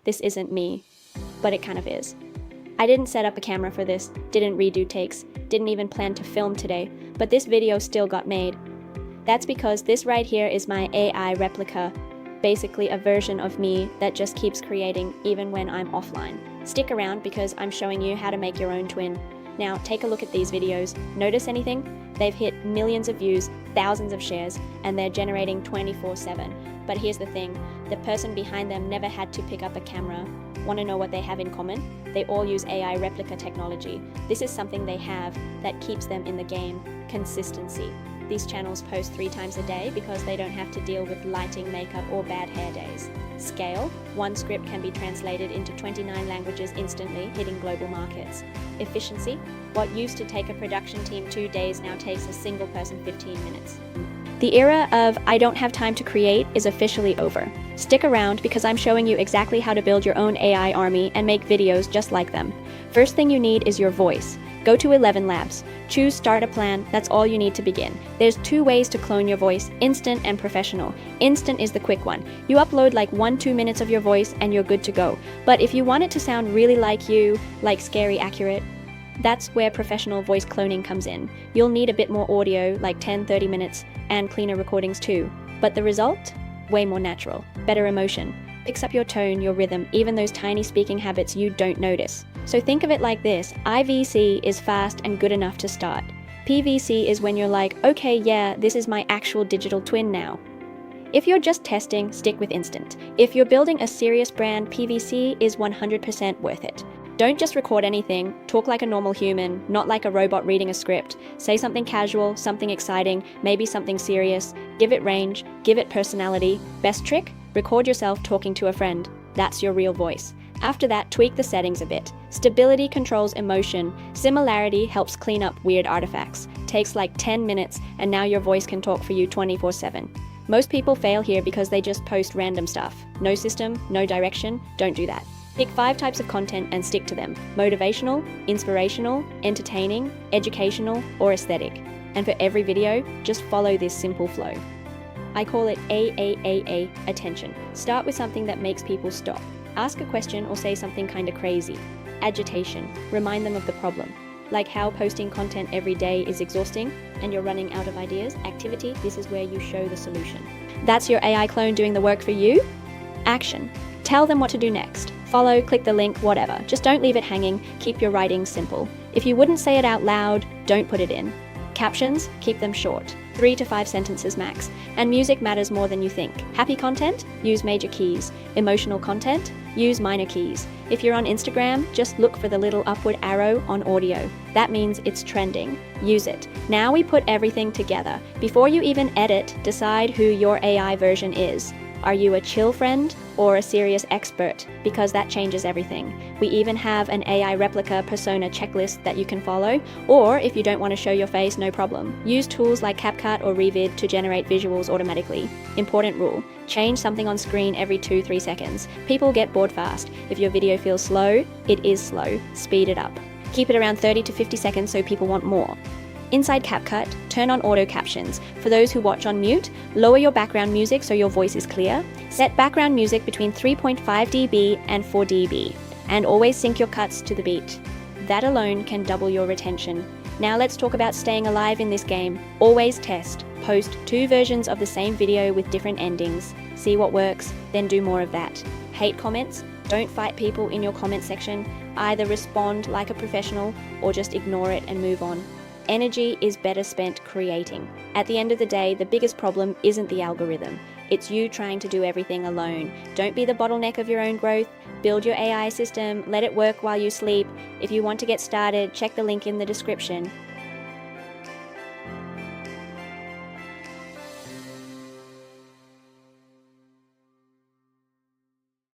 this isn't me, but it kind of is. I didn't set up a camera for this, didn't redo takes, didn't even plan to film today, but this video still got made. That's because this right here is my AI replica, basically a version of me that just keeps creating even when I'm offline. Stick around because I'm showing you how to make your own twin. Now take a look at these videos. Notice anything? They've hit millions of views, thousands of shares, and they're generating 24/7. But here's the thing, the person behind them never had to pick up a camera. Want to know what they have in common? They all use AI replica technology. This is something they have that keeps them in the game: consistency. These channels post 3 times a day because they don't have to deal with lighting, makeup, or bad hair days. Scale: one script can be translated into 29 languages instantly, hitting global markets. Efficiency: what used to take a production team 2 days now takes a single person 15 minutes. The era of "I don't have time to create" is officially over. Stick around because I'm showing you exactly how to build your own AI army and make videos just like them. First thing you need is your voice. Go to ElevenLabs. Choose Start a Plan. That's all you need to begin. There's 2 ways to clone your voice: instant and professional. Instant is the quick one. You upload like 1-2 minutes of your voice and you're good to go. But if you want it to sound really like you, like scary accurate, that's where professional voice cloning comes in. You'll need a bit more audio, like 10-30 minutes, and cleaner recordings too. But the result? Way more natural. Better emotion. Picks up your tone, your rhythm, even those tiny speaking habits you don't notice. So think of it like this: IVC is fast and good enough to start. PVC is when you're like, okay, yeah, this is my actual digital twin now. If you're just testing, stick with instant. If you're building a serious brand, PVC is 100% worth it. Don't just record anything, talk like a normal human, not like a robot reading a script. Say something casual, something exciting, maybe something serious. Give it range, give it personality. Best trick? Record yourself talking to a friend. That's your real voice. After that, tweak the settings a bit. Stability controls emotion. Similarity helps clean up weird artifacts. Takes like 10 minutes, and now your voice can talk for you 24/7. Most people fail here because they just post random stuff. No system, no direction, don't do that. Pick 5 types of content and stick to them: motivational, inspirational, entertaining, educational, or aesthetic. And for every video, just follow this simple flow. I call it A.A.A.A, attention. Start with something that makes people stop. Ask a question or say something kinda crazy. Agitation, remind them of the problem. Like how posting content every day is exhausting and you're running out of ideas. Activity, this is where you show the solution. That's your AI clone doing the work for you. Action, tell them what to do next. Follow, click the link, whatever. Just don't leave it hanging. Keep your writing simple. If you wouldn't say it out loud, don't put it in. Captions, keep them short. 3 to 5 sentences max. And music matters more than you think. Happy content? Use major keys. Emotional content? Use minor keys. If you're on Instagram, just look for the little upward arrow on audio. That means it's trending. Use it. Now we put everything together. Before you even edit, decide who your AI version is. Are you a chill friend or a serious expert? Because that changes everything. We even have an AI replica persona checklist that you can follow, or if you don't want to show your face, no problem. Use tools like CapCut or Revid to generate visuals automatically. Important rule: change something on screen every 2-3 seconds. People get bored fast. If your video feels slow, it is slow. Speed it up. Keep it around 30 to 50 seconds so people want more. Inside CapCut, turn on auto-captions. For those who watch on mute, lower your background music so your voice is clear. Set background music between 3.5 dB and 4 dB. And always sync your cuts to the beat. That alone can double your retention. Now let's talk about staying alive in this game. Always test. Post 2 versions of the same video with different endings. See what works, then do more of that. Hate comments? Don't fight people in your comment section. Either respond like a professional or just ignore it and move on. Energy is better spent creating. At the end of the day, the biggest problem isn't the algorithm. It's you trying to do everything alone. Don't be the bottleneck of your own growth. Build your AI system, let it work while you sleep. If you want to get started, check the link in the description.